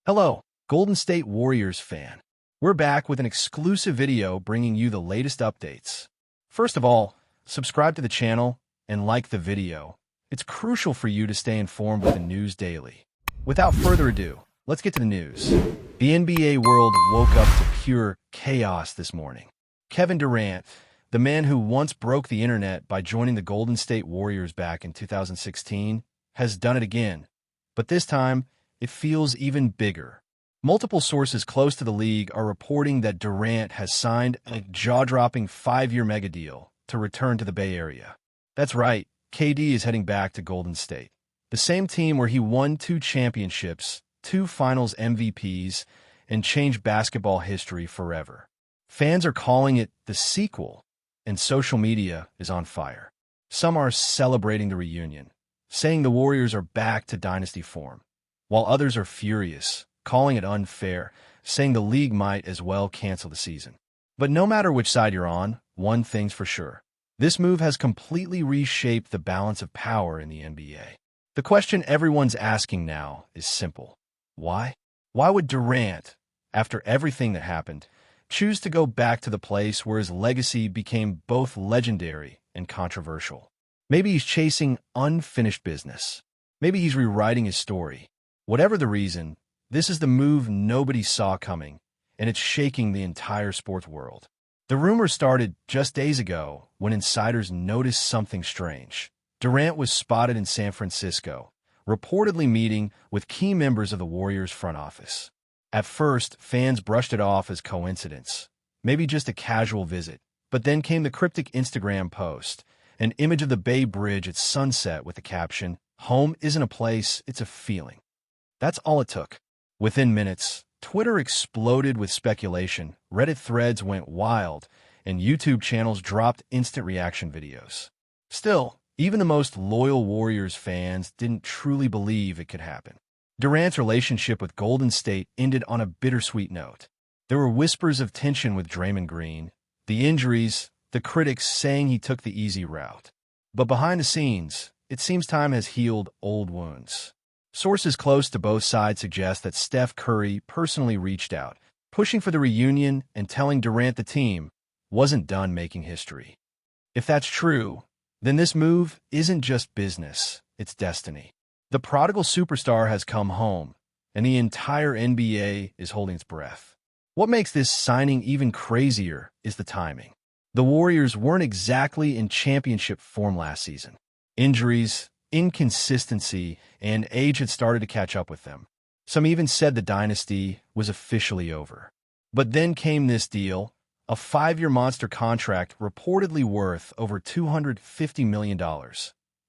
Hello, Golden State Warriors fan. We're back with an exclusive video bringing you the latest updates. First of all, subscribe to the channel and like the video. It's crucial for you to stay informed with the news daily. Without further ado, let's get to the news. The NBA world woke up to pure chaos this morning. Kevin Durant, the man who once broke the internet by joining the Golden State Warriors back in 2016, has done it again. But this time, it feels even bigger. Multiple sources close to the league are reporting that Durant has signed a jaw-dropping 5-year mega deal to return to the Bay Area. That's right, KD is heading back to Golden State, the same team where he won 2 championships, 2 finals MVPs, and changed basketball history forever. Fans are calling it the sequel, and social media is on fire. Some are celebrating the reunion, saying the Warriors are back to dynasty form, while others are furious, calling it unfair, saying the league might as well cancel the season. But no matter which side you're on, one thing's for sure. This move has completely reshaped the balance of power in the NBA. The question everyone's asking now is simple. Why? Why would Durant, after everything that happened, choose to go back to the place where his legacy became both legendary and controversial? Maybe he's chasing unfinished business. Maybe he's rewriting his story. Whatever the reason, this is the move nobody saw coming, and it's shaking the entire sports world. The rumor started just days ago when insiders noticed something strange. Durant was spotted in San Francisco, reportedly meeting with key members of the Warriors front office. At first, fans brushed it off as coincidence, maybe just a casual visit, but then came the cryptic Instagram post, an image of the Bay Bridge at sunset with the caption, "Home isn't a place, it's a feeling." That's all it took. Within minutes, Twitter exploded with speculation, Reddit threads went wild, and YouTube channels dropped instant reaction videos. Still, even the most loyal Warriors fans didn't truly believe it could happen. Durant's relationship with Golden State ended on a bittersweet note. There were whispers of tension with Draymond Green, the injuries, the critics saying he took the easy route. But behind the scenes, it seems time has healed old wounds. Sources close to both sides suggest that Steph Curry personally reached out, pushing for the reunion and telling Durant the team wasn't done making history. If that's true, then this move isn't just business, it's destiny. The prodigal superstar has come home, and the entire NBA is holding its breath. What makes this signing even crazier is the timing. The Warriors weren't exactly in championship form last season. Injuries, inconsistency, and age had started to catch up with them. Some even said the dynasty was officially over. But then came this deal, a 5-year monster contract reportedly worth over $250 million,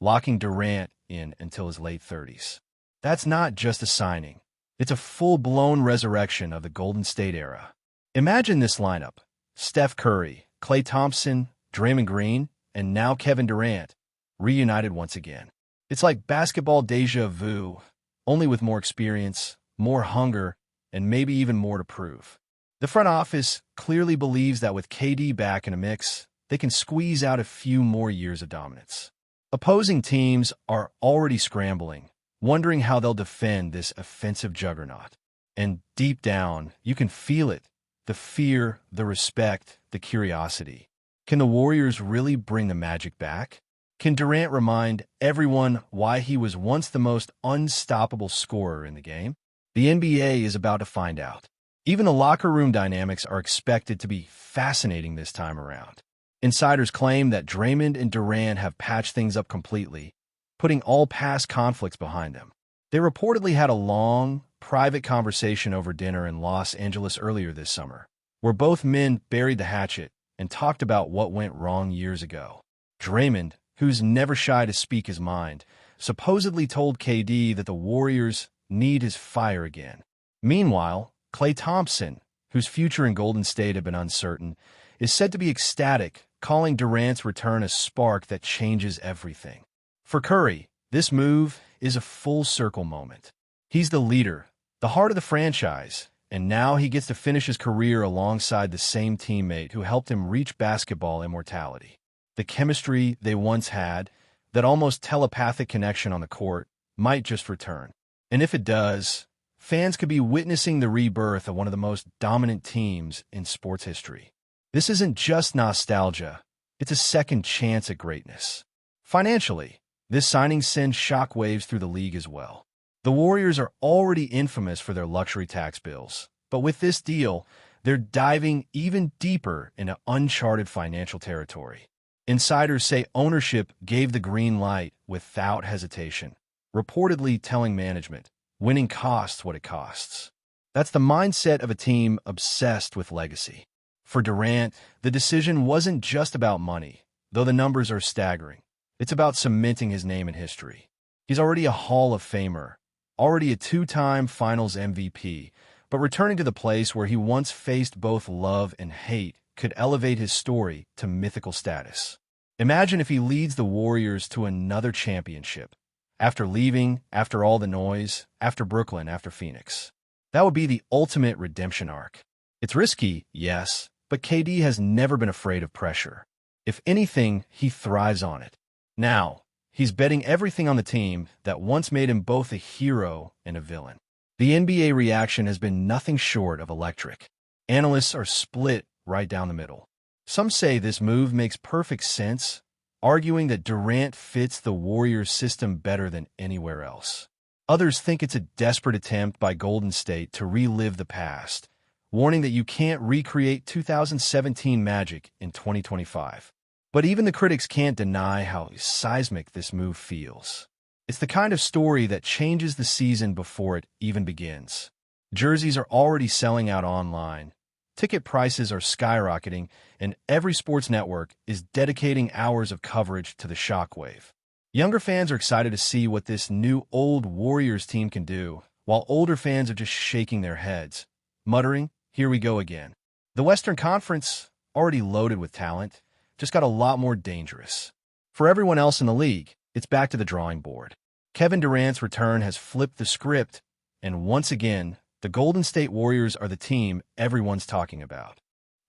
locking Durant in until his late 30s. That's not just a signing. It's a full-blown resurrection of the Golden State era. Imagine this lineup: Steph Curry, Klay Thompson, Draymond Green, and now Kevin Durant, reunited once again. It's like basketball déjà vu, only with more experience, more hunger, and maybe even more to prove. The front office clearly believes that with KD back in a mix, they can squeeze out a few more years of dominance. Opposing teams are already scrambling, wondering how they'll defend this offensive juggernaut. And deep down, you can feel it: the fear, the respect, the curiosity. Can the Warriors really bring the magic back? Can Durant remind everyone why he was once the most unstoppable scorer in the game? The NBA is about to find out. Even the locker room dynamics are expected to be fascinating this time around. Insiders claim that Draymond and Durant have patched things up completely, putting all past conflicts behind them. They reportedly had a long, private conversation over dinner in Los Angeles earlier this summer, where both men buried the hatchet and talked about what went wrong years ago. Draymond, who's never shy to speak his mind, supposedly told KD that the Warriors need his fire again. Meanwhile, Klay Thompson, whose future in Golden State had been uncertain, is said to be ecstatic, calling Durant's return a spark that changes everything. For Curry, this move is a full-circle moment. He's the leader, the heart of the franchise, and now he gets to finish his career alongside the same teammate who helped him reach basketball immortality. The chemistry they once had, that almost telepathic connection on the court, might just return. And if it does, fans could be witnessing the rebirth of one of the most dominant teams in sports history. This isn't just nostalgia, it's a second chance at greatness. Financially, this signing sends shockwaves through the league as well. The Warriors are already infamous for their luxury tax bills, but with this deal, they're diving even deeper into uncharted financial territory. Insiders say ownership gave the green light without hesitation, reportedly telling management, winning costs what it costs. That's the mindset of a team obsessed with legacy. For Durant, the decision wasn't just about money, though the numbers are staggering. It's about cementing his name in history. He's already a Hall of Famer, already a two-time Finals MVP, but returning to the place where he once faced both love and hate could elevate his story to mythical status. Imagine if he leads the Warriors to another championship, after leaving, after all the noise, after Brooklyn, after Phoenix. That would be the ultimate redemption arc. It's risky, yes, but KD has never been afraid of pressure. If anything, he thrives on it. Now, he's betting everything on the team that once made him both a hero and a villain. The NBA reaction has been nothing short of electric. Analysts are split right down the middle. Some say this move makes perfect sense, arguing that Durant fits the Warriors' system better than anywhere else. Others think it's a desperate attempt by Golden State to relive the past, warning that you can't recreate 2017 magic in 2025. But even the critics can't deny how seismic this move feels. It's the kind of story that changes the season before it even begins. Jerseys are already selling out online. Ticket prices are skyrocketing, and every sports network is dedicating hours of coverage to the shockwave. Younger fans are excited to see what this new old Warriors team can do, while older fans are just shaking their heads, muttering, "Here we go again." The Western Conference, already loaded with talent, just got a lot more dangerous. For everyone else in the league, it's back to the drawing board. Kevin Durant's return has flipped the script, and once again, the Golden State Warriors are the team everyone's talking about.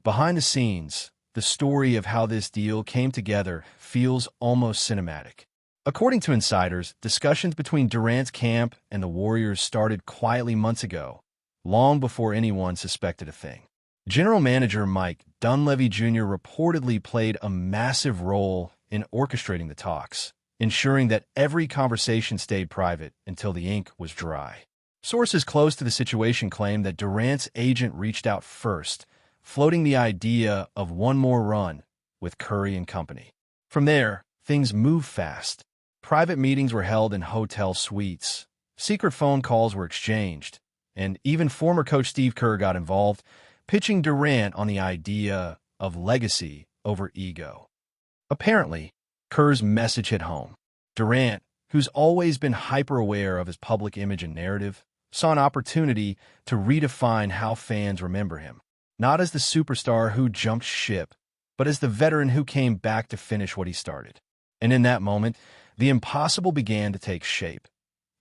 Behind the scenes, the story of how this deal came together feels almost cinematic. According to insiders, discussions between Durant's camp and the Warriors started quietly months ago, long before anyone suspected a thing. General Manager Mike Dunleavy Jr. reportedly played a massive role in orchestrating the talks, ensuring that every conversation stayed private until the ink was dry. Sources close to the situation claim that Durant's agent reached out first, floating the idea of one more run with Curry and company. From there, things moved fast. Private meetings were held in hotel suites, secret phone calls were exchanged, and even former coach Steve Kerr got involved, pitching Durant on the idea of legacy over ego. Apparently, Kerr's message hit home. Durant, who's always been hyper-aware of his public image and narrative, saw an opportunity to redefine how fans remember him, not as the superstar who jumped ship, but as the veteran who came back to finish what he started. And in that moment, the impossible began to take shape.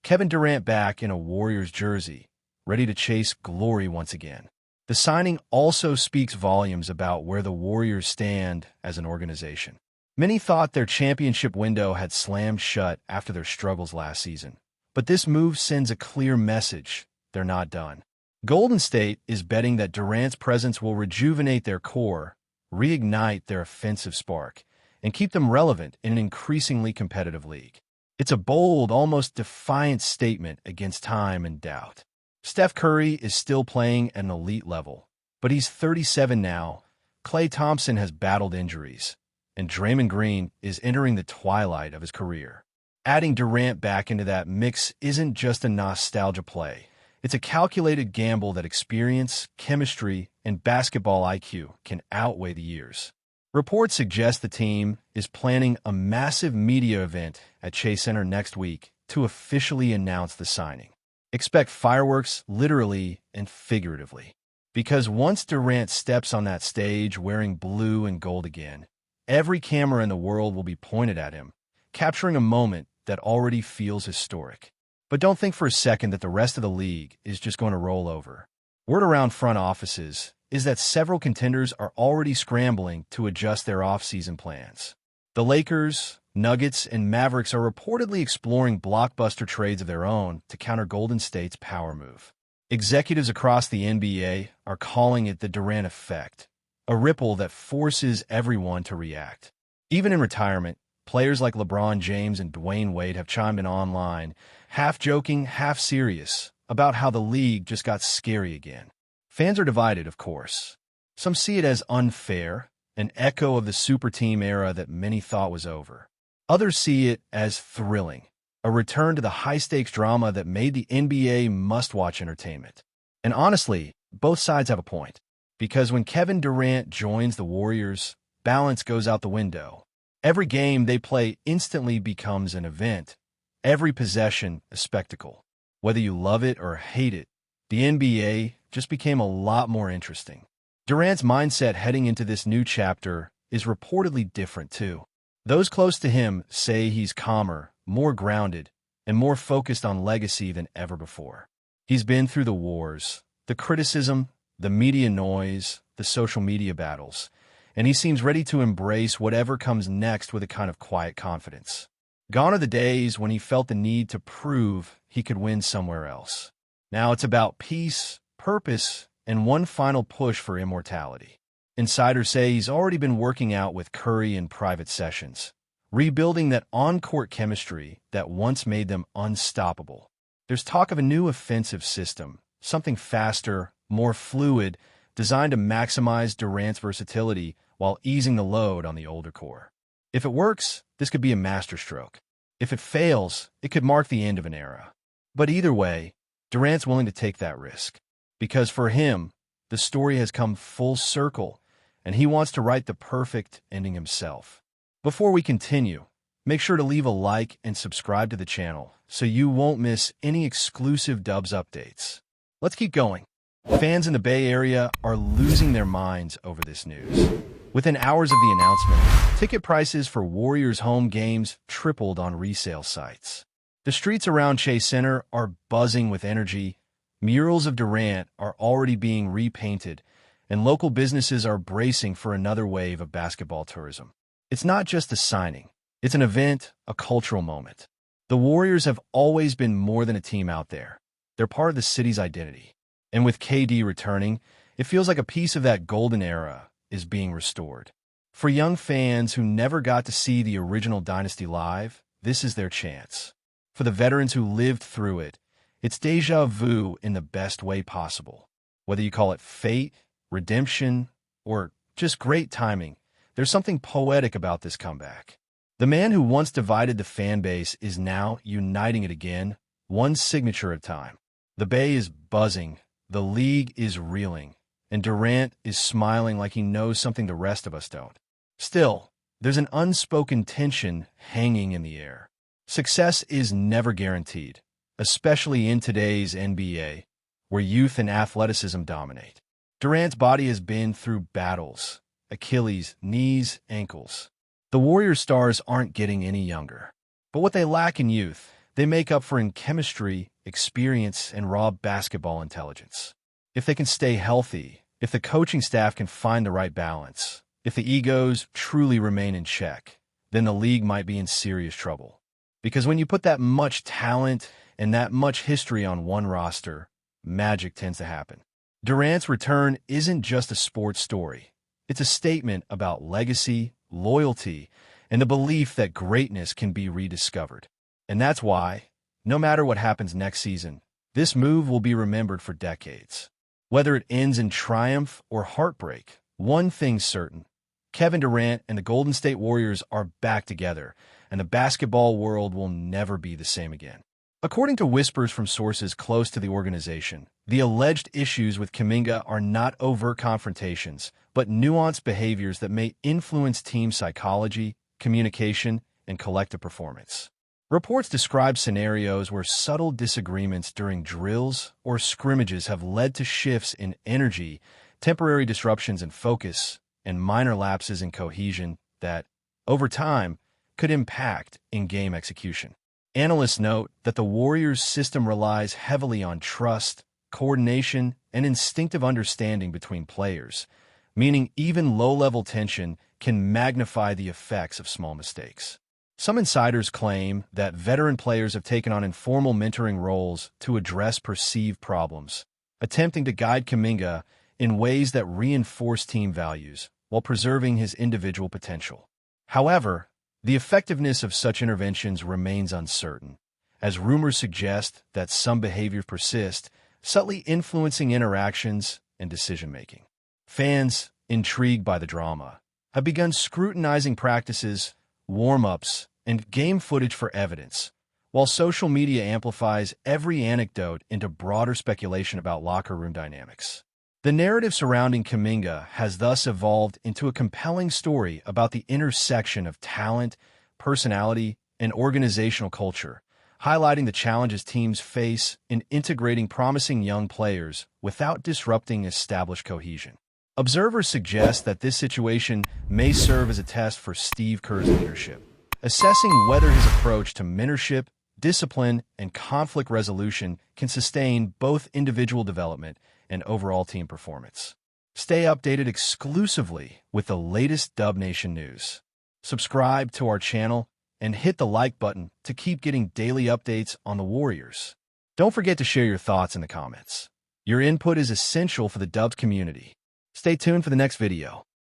Kevin Durant back in a Warriors jersey, ready to chase glory once again. The signing also speaks volumes about where the Warriors stand as an organization. Many thought their championship window had slammed shut after their struggles last season. But this move sends a clear message: they're not done. Golden State is betting that Durant's presence will rejuvenate their core, reignite their offensive spark, and keep them relevant in an increasingly competitive league. It's a bold, almost defiant statement against time and doubt. Steph Curry is still playing at an elite level, but he's 37 now. Klay Thompson has battled injuries, and Draymond Green is entering the twilight of his career. Adding Durant back into that mix isn't just a nostalgia play. It's a calculated gamble that experience, chemistry, and basketball IQ can outweigh the years. Reports suggest the team is planning a massive media event at Chase Center next week to officially announce the signing. Expect fireworks literally and figuratively. Because once Durant steps on that stage wearing blue and gold again, every camera in the world will be pointed at him, capturing a moment that already feels historic. But don't think for a second that the rest of the league is just going to roll over. Word around front offices is that several contenders are already scrambling to adjust their off-season plans. The Lakers, Nuggets, and Mavericks are reportedly exploring blockbuster trades of their own to counter Golden State's power move. Executives across the NBA are calling it the Durant effect, a ripple that forces everyone to react. Even in retirement, players like LeBron James and Dwayne Wade have chimed in online, half joking, half serious, about how the league just got scary again. Fans are divided, of course. Some see it as unfair, an echo of the super team era that many thought was over. Others see it as thrilling, a return to the high-stakes drama that made the NBA must-watch entertainment. And honestly, both sides have a point. Because when Kevin Durant joins the Warriors, balance goes out the window. Every game they play instantly becomes an event. Every possession a spectacle. Whether you love it or hate it, the NBA just became a lot more interesting. Durant's mindset heading into this new chapter is reportedly different too. Those close to him say he's calmer, more grounded, and more focused on legacy than ever before. He's been through the wars, the criticism, the media noise, the social media battles, and he seems ready to embrace whatever comes next with a kind of quiet confidence. Gone are the days when he felt the need to prove he could win somewhere else. Now it's about peace, purpose, and one final push for immortality. Insiders say he's already been working out with Curry in private sessions, rebuilding that on-court chemistry that once made them unstoppable. There's talk of a new offensive system, something faster, more fluid, designed to maximize Durant's versatility while easing the load on the older core. If it works, this could be a masterstroke. If it fails, it could mark the end of an era. But either way, Durant's willing to take that risk. Because for him, the story has come full circle, and he wants to write the perfect ending himself. Before we continue, make sure to leave a like and subscribe to the channel so you won't miss any exclusive Dubs updates. Let's keep going. Fans in the Bay Area are losing their minds over this news. Within hours of the announcement, ticket prices for Warriors home games tripled on resale sites. The streets around Chase Center are buzzing with energy. Murals of Durant are already being repainted, and local businesses are bracing for another wave of basketball tourism. It's not just a signing. It's an event, a cultural moment. The Warriors have always been more than a team out there. They're part of the city's identity. And with KD returning, it feels like a piece of that golden era is being restored. For young fans who never got to see the original dynasty live, this is their chance. For the veterans who lived through it, it's déjà vu in the best way possible. Whether you call it fate, redemption, or just great timing, there's something poetic about this comeback. The man who once divided the fan base is now uniting it again, one signature at a time. The Bay is buzzing, the league is reeling, and Durant is smiling like he knows something the rest of us don't. Still, there's an unspoken tension hanging in the air. Success is never guaranteed, especially in today's NBA, where youth and athleticism dominate. Durant's body has been through battles, Achilles, knees, ankles. The Warriors stars aren't getting any younger. But what they lack in youth, they make up for in chemistry, experience, and raw basketball intelligence. If they can stay healthy, if the coaching staff can find the right balance, if the egos truly remain in check, then the league might be in serious trouble. Because when you put that much talent and that much history on one roster, magic tends to happen. Durant's return isn't just a sports story. It's a statement about legacy, loyalty, and the belief that greatness can be rediscovered. And that's why, no matter what happens next season, this move will be remembered for decades. Whether it ends in triumph or heartbreak, one thing's certain. Kevin Durant and the Golden State Warriors are back together, and the basketball world will never be the same again. According to whispers from sources close to the organization, the alleged issues with Kuminga are not overt confrontations, but nuanced behaviors that may influence team psychology, communication, and collective performance. Reports describe scenarios where subtle disagreements during drills or scrimmages have led to shifts in energy, temporary disruptions in focus, and minor lapses in cohesion that, over time, could impact in-game execution. Analysts note that the Warriors' system relies heavily on trust, coordination, and instinctive understanding between players, meaning even low-level tension can magnify the effects of small mistakes. Some insiders claim that veteran players have taken on informal mentoring roles to address perceived problems, attempting to guide Kuminga in ways that reinforce team values while preserving his individual potential. However, the effectiveness of such interventions remains uncertain, as rumors suggest that some behaviors persist, subtly influencing interactions and decision-making. Fans, intrigued by the drama, have begun scrutinizing practices, warm-ups, and game footage for evidence, while social media amplifies every anecdote into broader speculation about locker room dynamics. The narrative surrounding Kuminga has thus evolved into a compelling story about the intersection of talent, personality, and organizational culture, highlighting the challenges teams face in integrating promising young players without disrupting established cohesion. Observers suggest that this situation may serve as a test for Steve Kerr's leadership, assessing whether his approach to mentorship, discipline, and conflict resolution can sustain both individual development and overall team performance. Stay updated exclusively with the latest Dub Nation news. Subscribe to our channel and hit the like button to keep getting daily updates on the Warriors. Don't forget to share your thoughts in the comments. Your input is essential for the Dubs community. Stay tuned for the next video.